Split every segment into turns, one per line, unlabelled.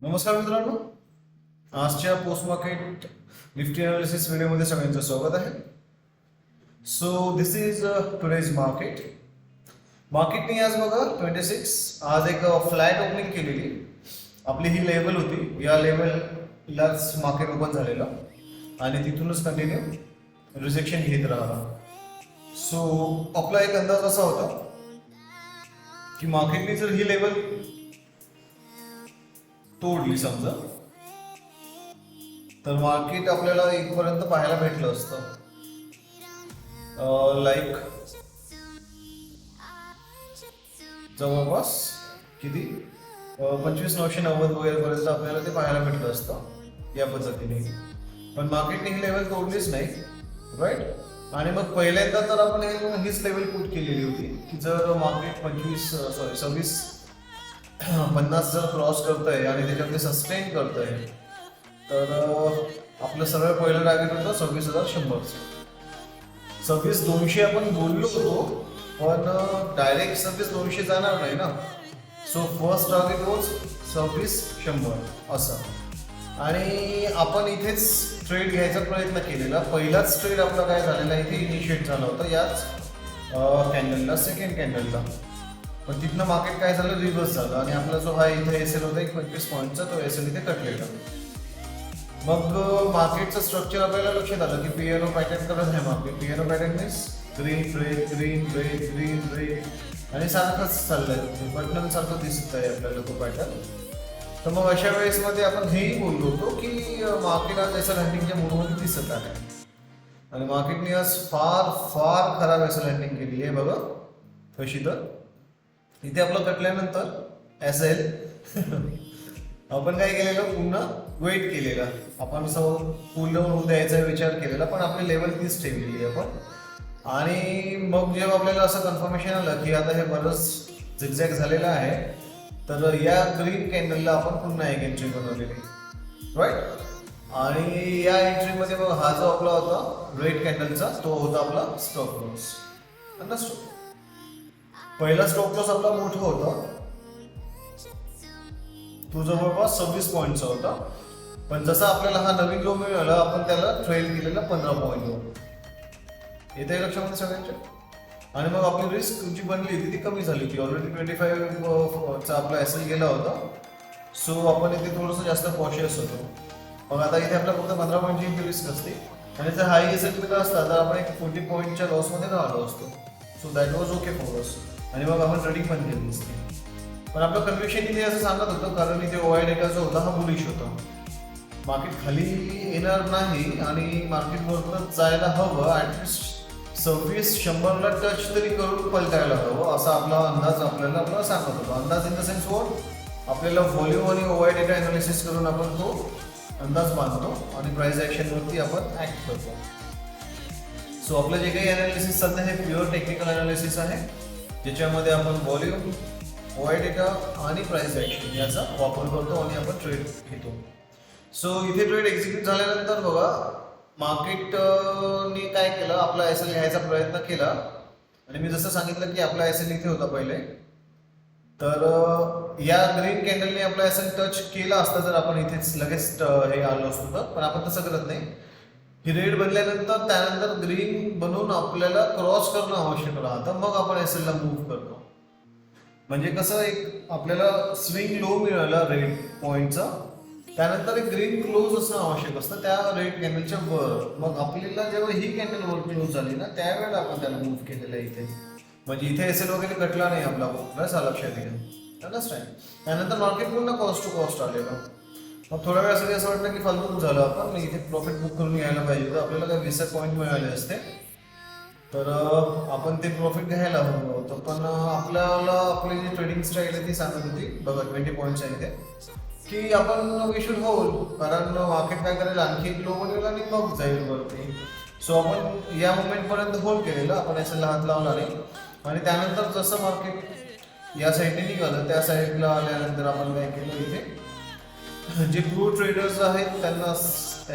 नमस्कार मित्रांनो, आजच्या पोस्ट मार्केट निफ्टी अनालिसिस व्हिडिओमध्ये सगळ्यांचं स्वागत आहे. सो दिस इज टुडेज मार्केटने आज बघा 26 आज एक फ्लॅट ओपनिंग केलेली. आपली ही लेवल होती, या लेवललाच मार्केट ओपन झालेलं आणि तिथूनच कंटिन्यू रिजेक्शन घेत राहिला. सो आपला एक अंदाज असा होता की मार्केटने जर ही लेवल तोडली समजा तर मार्केट आपल्याला इथपर्यंत पाहायला भेटलं असतं. लाईक जवळपास किती 25,990 वगैरे पर्यंत आपल्याला ते पाहायला भेटलं असतं या पद्धतीने. पण मार्केटने ही लेवल तोडलीच नाही, राईट. आणि मग पहिल्यांदा तर आपण हीच लेवल पुट केलेली होती की जर मार्केट 50 जर क्रॉस करतंय आणि त्याच्यामध्ये सस्टेन करतंय तर आपलं सगळं पहिलं टार्गेट होतं 26,100. 26,200 आपण बोललो होतो, पण डायरेक्ट 26,200 जाणार नाही ना. सो फर्स्ट टार्गेट वॉज 26,100 असं. आणि आपण इथेच ट्रेड घ्यायचा प्रयत्न केलेला. पहिलाच ट्रेड आपला काय झालेला इथे इनिशिएट झाला होता याच कॅन्डलला, सेकंड कॅन्डलला. पण तिथनं मार्केट काय झालं, रिव्हर्स झालं आणि आपला जो हा इथे एसएल होता 25 पॉईंटचा, तो एसएल इथे कटलेला. मग मार्केटचं स्ट्रक्चर आपल्याला लक्षात आलं की पियानो पॅटर्न करत आहे market. Piano pattern means green break, green break, green break आणि सारखंच चाललंय, बटन सारखं दिसत आहे आपल्याला तो पॅटर्न. तर मग अशा वेळेस मध्ये आपण हेही बोललो होतो की मार्केट आज एसएल हंटिंगच्या मूडमध्ये दिसत आहे आणि मार्केटने आज फार फार खराब एसएल हंटिंग केलेली आहे बघा कशी. तर इथे आपलं कटल्यानंतर एसएल आपण काय केलेलं, पुन्हा वेट केलेला. आपण असं पूर्ण होऊन द्यायचा विचार केलेला, पण आपली लेवल तीच ठेवलेली आपण. आणि मग जेव्हा आपल्याला असं कन्फर्मेशन आलं की आता हे बरंच झिगझॅग झालेलं आहे, तर या ग्रीन कॅन्डलला आपण पुन्हा एक एंट्री बनवलेली, राईट. आणि या एंट्रीमध्ये मग हा जो आपला होता रेड कॅन्डलचा, तो होता आपला स्टॉप लॉस. अंडरस्टूड. पहिला स्टॉप लॉस आपला मोठा होता, तो जवळपास 26 पॉईंटचा होता. पण जसा आपल्याला हा नवीन लो मिळाला, आपण त्याला ट्रेल केलेला 15 पॉईंटवर. येते लक्षामध्ये सगळ्यांच्या. आणि मग आपली रिस्क जी बनली होती ती कमी झाली होती. ऑलरेडी 25चा आपला एसएल गेला होता. सो आपण इथे थोडंसं जास्त कॉशियस होतो. मग आता इथे आपला फक्त 15 पॉईंटची रिस्क असते आणि जर हाय एसएल केला असता तर आपण एक 40 पॉईंटच्या लॉसमध्ये राहिलो असतो. So that was okay for us. आणि मग आपण ट्रेडिंग पण केली असते. पण आपलं कन्व्हिक्शन इथे असं सांगत होतं कारण इथे ओआय डेटा जो होता हा बुलिश होता. मार्केट खाली येणार नाही आणि मार्केट वरच जायला हवं, ऍटलिस्ट 26,100ला टच तरी करून पलटायला हवं असा आपला अंदाज आपल्याला सांगत होता. अंदाज इन द सेन्स वॉट, आपल्याला व्हॉल्यूम आणि ओआय डेटा अनालिसिस करून आपण तो अंदाज बांधतो आणि प्राइस ऍक्शनवरती आपण ऍक्ट करतो. सो आपलं जे काही अनालिसिस चालतं हे प्युअर टेक्निकल अनालिसिस आहे, ज्याच्यामध्ये आपण व्हॉल्यूम, ओआय डेटा आणि प्राइस ऍक्शन याचा वापर करतो आणि आपण ट्रेड घेतो. सो इथे ट्रेड एक्झिक्यूट झाल्यानंतर बघा मार्केटने काय केलं, आपला एसएल घ्यायचा प्रयत्न केला. आणि मी जसं सांगितलं की आपला एसएल इथे होता पहिले, तर या ग्रीन कॅन्डलने आपला एसएल टच केला असता जर आपण इथेच लगेच हे आलो असतो तर. पण आपण तसं करत नाही. ही रेड बनल्यानंतर त्यानंतर ग्रीन बनवून आपल्याला क्रॉस करणं आवश्यक राहतं, मग आपण एसएलला मूव्ह करतो. म्हणजे कसं, एक आपल्याला स्विंग लो मिळाला रेड पॉईंटचा, त्यानंतर एक ग्रीन क्लोज असणं आवश्यक असतं त्या रेड कॅन्डलच्या वर. मग आपल्याला जेव्हा ही कॅन्डल वर क्लोज झाली ना, त्यावेळेला आपण त्याला मूव्ह केलेलं आहे इथे. म्हणजे इथे एसएल वगैरे कटला नाही आपला, बस लक्षात येईल. अंडरस्टँड. त्यानंतर मार्केट पुन्हा कॉस्ट टू कॉस्ट आलेलं. मग थोड्या वेळासाठी असं वाटतं की फालतून झालं, आपण इथे प्रॉफिट बुक करून घ्यायला पाहिजे होतं. आपल्याला काही 20 पॉईंट मिळाले असते तर आपण ते प्रॉफिट घ्यायला हवं होतं. पण आपल्याला आपली जी ट्रेडिंग स्टाईल आहे ती सांगत होती बघा 20 पॉईंट्स आहे इथे, की आपण वी शुड होल्ड, कारण मार्केट काय करेल, आणखी एक लो बनेल आणि मग जाईल वरती. सो आपण या मोमेंटपर्यंत होल्ड केलेलं, आपण एसएलला हात लावला नाही. आणि त्यानंतर जसं मार्केट या साईडने निघालं, त्या साईडला आल्यानंतर आपण काय केलं, इथे जे प्रो ट्रेडर्स आहेत त्यांना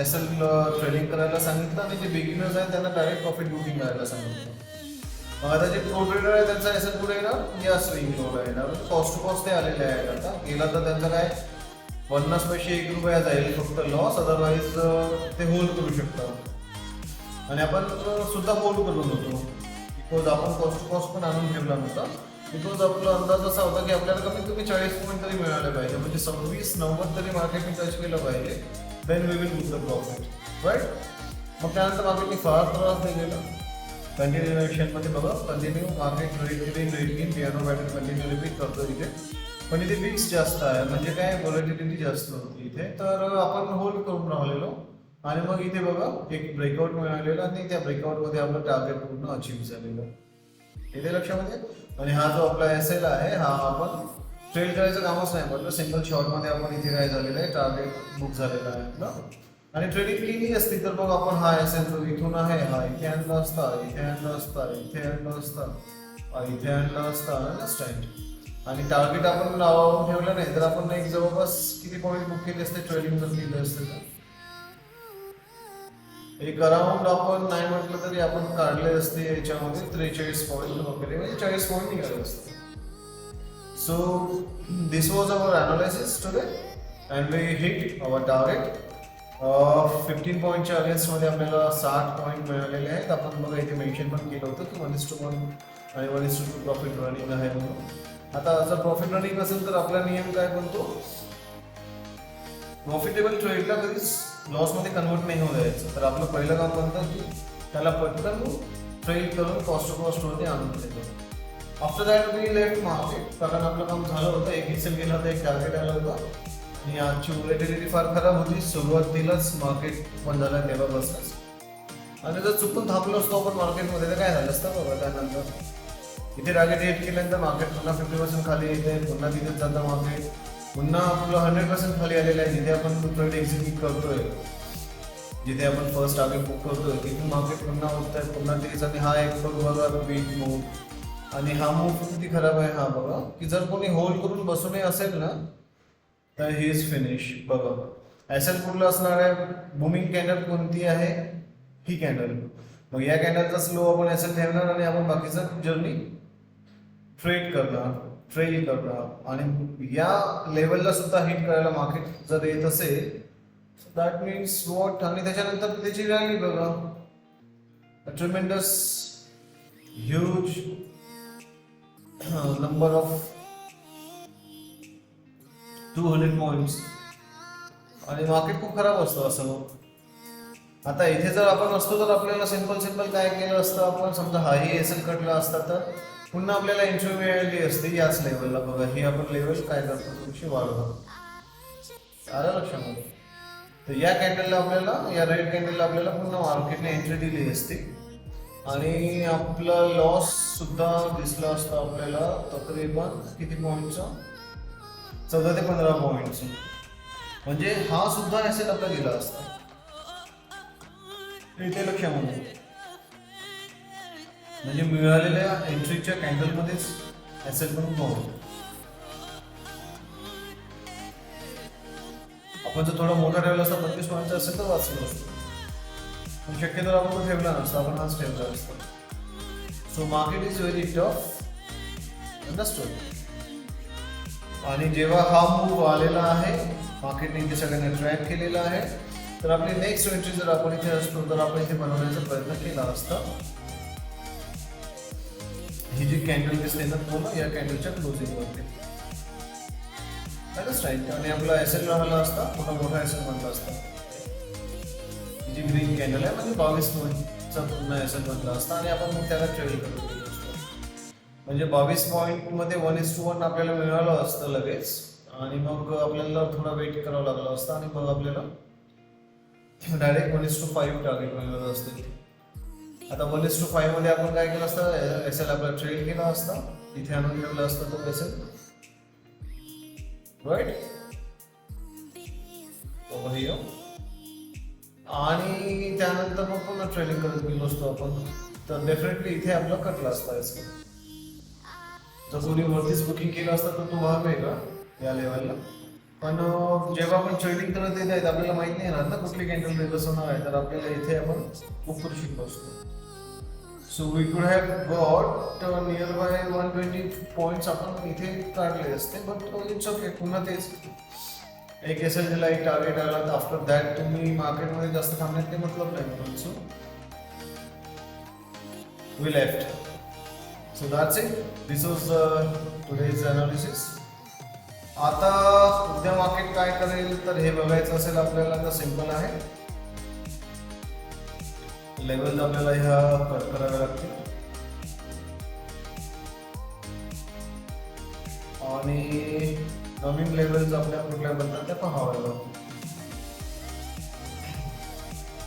एसएल ट्रेडिंग करायला सांगितलं आणि जे बिगिनर्स आहेत त्यांना डायरेक्ट प्रॉफिट बुकिंग करायला सांगितलं. मग आता जे प्रो ट्रेडर आहे त्यांचा एसएल पुढे येणार, या स्विंग लोला येणार, कॉस्ट टू कॉस्ट ते आलेले आहेत. आता गेला तर त्यांचा काय 50 पैसे 1 रुपया जाईल फक्त लॉस, अदरवाईज ते होल्ड करू शकतात. आणि आपण सुद्धा होल्ड करून होतो बिकॉज आपण कॉस्ट टू कॉस्ट पण आणून ठेवला नव्हता. बिकॉज आपला अंदाज असा होता की आपल्याला कमीत कमी 40 पॉईंट तरी मिळाले पाहिजे, म्हणजे 26-90 तरी मार्केटने टच केलं पाहिजे. Then we will book the profit, right. मग त्यानंतर मार्केटने फार त्रास दिलेला कंटिन्युएशनमध्ये. बघा continue market rate piano pattern continue repeat करतो इथे, पण इथे विक्स जास्त आहे, म्हणजे काय व्हॉलॅटिलिटी जास्त होती इथे. तर आपण होल्ड करून राहिलेलो आणि मग इथे बघा एक ब्रेकआउट मिळालेला आणि त्या ब्रेकआउटमध्ये आपलं टार्गेट पूर्ण अचीव्ह झालेलं इथे लक्षामध्ये. आणि हा जो आपला एसएल आहे हा आपण ट्रेड करायचं कामच नाही पडलं, सिंगल शॉर्टमध्ये आपण इथे काय झालेलं आहे टार्गेट बुक झालेला आहे आपलं. आणि ट्रेडिंग केली असती तर मग आपण हा एसएल जो इथून आहे हा इथे आणला असता, इथे आणला असता, इथे आणला असता, इथे आणला असता, अंडरस्टँड. आणि टार्गेट आपण लावून ठेवलं नाही तर आपण एक जवळपास किती पॉईंट बुक केले असते ट्रेडिंग जर केलं असते तर एक अराउंड आपण नाही म्हटलं तरी आपण काढले असते याच्यामध्ये 43 पॉईंट वगैरे, म्हणजे 40 पॉईंट निघाले असते. So this was our analysis today and we hit our target. 15 पॉईंटच्या अगेन्स्टमध्ये आपल्याला 60 पॉईंट मिळालेले आहेत. आपण बघा इथे मेन्शन पण केलं होतं की 1:1 आणि 1:2 प्रॉफिट रनिंग आहे म्हणून. आता जर प्रॉफिट रनिंग असेल तर आपला नियम काय बनतो, प्रॉफिटेबल ट्रेडला कधीच लॉसमध्ये कन्वर्ट नाही होऊ द्यायचं. तर आपलं पहिलं काम बनतं की त्याला पटकन ट्रेड करून कॉस्ट टू कॉस्टवरती आणून द्यायचं. After that we left market, कारण आपलं काम झालं होतं. एक एक्सेल गेला तर एक टार्गेट आलं होतं आणि आजची व्हॉलॅटिलिटी फार खराब होती. सुरुवातीलाच मार्केट बंद झालं तेव्हा बसलंच. आणि जर चुकून थांबलो असतो आपण मार्केटमध्ये तर काय झालं असतं बघा. त्यानंतर इथे टार्गेट हिट केल्यानंतर मार्केट पुन्हा 50% खाली येते, पुन्हा तिथेच जातं मार्केट, पुन्हा आपलं 100% खाली आलेलं आहे. जिथे आपण ट्रेड एक्झिक्यूट करतोय, जिथे आपण फर्स्ट टार्गेट बुक करतोय तिथून मार्केट पुन्हा होत आहे, पुन्हा तेच. आणि हा एक बघा वीक मूव, आणि हा मूव किती खराब आहे हा बघा. की जर कोणी होल्ड करून बसू नये असेल ना तर ही इज फिनिश. बघा एसएल कुठलं असणार आहे, बुमिंग कॅन्डल कोणती आहे, ही कॅन्डल. मग या कॅन्डलचा स्लो आपण एसएल ठेवणार आणि आपण बाकीचं जर्नी ट्रेड करणार, ट्रेल करणार. आणि या लेवलला सुद्धा हिट करायला मार्केट जर येत असेल दॅट मीन्स वॉट. आणि त्याच्यानंतर त्याची रॅली बघा, tremendous huge number of 200 points. आणि मार्केट खूप खराब असतं असं. मग आता इथे जर आपण असतो तर आपल्याला सिंपल काय केलं असतं, आपण समजा हाही एसएल कटला असता तर पुन्हा आपल्याला एंट्री मिळाली असते याच लेवलला. बघा ही आपण लेवल काय करतो थोडीशी वाढवतो, आलं लक्षामध्ये. तर या कॅन्डलला आपल्याला, या रेड कॅन्डलला आपल्याला पुन्हा मार्केटने एंट्री दिली असती आणि आपला लॉस सुद्धा दिसला असता आपल्याला तकरीबन किती पॉईंटचा, 14 ते 15 पॉईंटचा. म्हणजे हा सुद्धा एसएल आपला गेला असता इथे लक्षामध्ये. म्हणजे मिळालेल्या एंट्रीच्या कॅन्डलमध्येच एसएल पण पाहू. आपण जर थोडा मोठा ठेवला असता 25 पॉईंटचा असेल तर वाचलो असतो, पण शक्यतो आपण तो ठेवला नसता, आपण हाच ठेवला असता. So market is very tough, understood. आणि जेव्हा हा मूव आलेला आहे, मार्केटने इथे सगळ्यांना ट्रॅक केलेला आहे, तर आपली नेक्स्ट एंट्री जर आपण इथे असतो तर आपण इथे बनवण्याचा प्रयत्न केला असता. ही जी कॅन्डल दिसते ना पूर्ण या कॅन्डलच्या क्लोजिंग वरती, राईट. आणि आपला एसएल राहिला असता, पुन्हा मोठा एसएल बनला असता. ही जी ग्रीन कॅन्डल आहे म्हणजे 22 पॉईंटचा पुन्हा एसएल बनला असता आणि आपण मग त्याला ट्रेड करत असतो. म्हणजे 22 पॉईंटमध्ये 1:1 आपल्याला मिळालं असतं लगेच, आणि मग आपल्याला थोडा वेट करावं लागलं असतं आणि मग आपल्याला डायरेक्ट 1:5 टार्गेट मिळालं असतं. आता 1:5 मध्ये आपण काय केलं असतं, एसएल आपला ट्रेड केला असता, इथे आणून ठेवला असता तो एसएल, राईट. आणि त्यानंतर मग पुन्हा ट्रेडिंग करत गेलो असतो आपण, तर डेफिनेटली इथे आपला कटला असता एसएल. जर कोणी वरतीच बुकिंग केलं असतं तर तो भाग वेगळा या लेवलला. पण जेव्हा आपण ट्रेडिंग करत येत आहेत आपल्याला माहित नाही राहत ना कुठली कॅन्डल बसवणार आहे, तर आपल्याला इथे आपण बुक करू शकलो असतो. सो वी कुड have got near by 120 points आपण इथे काढले असते, बट इट्स ओके. पुन्हा तेच एक SLG ला एक टार्गेट आला तर आफ्टर दॅट तुम्ही मार्केटमध्ये जास्त थांबण्यात काही मतलब नाही म्हणून so we left. So that's it. This was today's analysis. आता उद्या मार्केट काय करेल तर हे बघायचं असेल आपल्याला तर सिंपल आहे. लेवल आपल्याला ह्या कट कराव्या लागतील आणि नवीन लेवल्स आपल्या कुठल्या बनतात त्या पाहाव्या लागतील.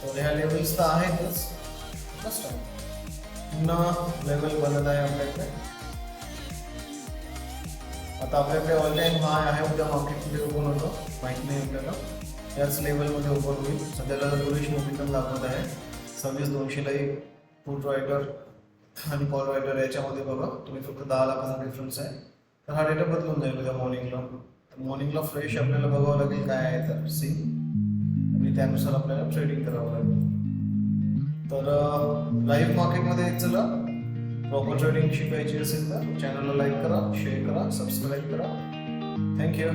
तर ह्या लेवल्स तर आहेतच. पुन्हा लेवल बनत आहे आपल्याकडे. आता आपल्याकडे ऑल टाइम हाय आहे. उद्या मार्केटमध्ये ओपन होतं माहिती नाही आपल्याला. याच लेवलमध्ये ओपन होईल. सध्याला बुलिश मोमेंटम दाखवत आहे. 26,200 ला पुट रायटर आणि कॉल रायटर याच्यामध्ये बघा तुम्ही फक्त 10 लाखाचा डिफरन्स आहे. तर हा डेटा बदलून जाईल उद्या मॉर्निंगला. मॉर्निंगला फ्रेश आपल्याला बघावं लागेल काय आहे तर सी आणि त्यानुसार आपल्याला ट्रेडिंग करावं लागेल. तर लाईव्ह मार्केटमध्ये चला. प्रॉपर ट्रेडिंग शिकायची असेल तर चॅनलला लाईक करा, शेअर करा, सबस्क्राईब करा. थँक्यू.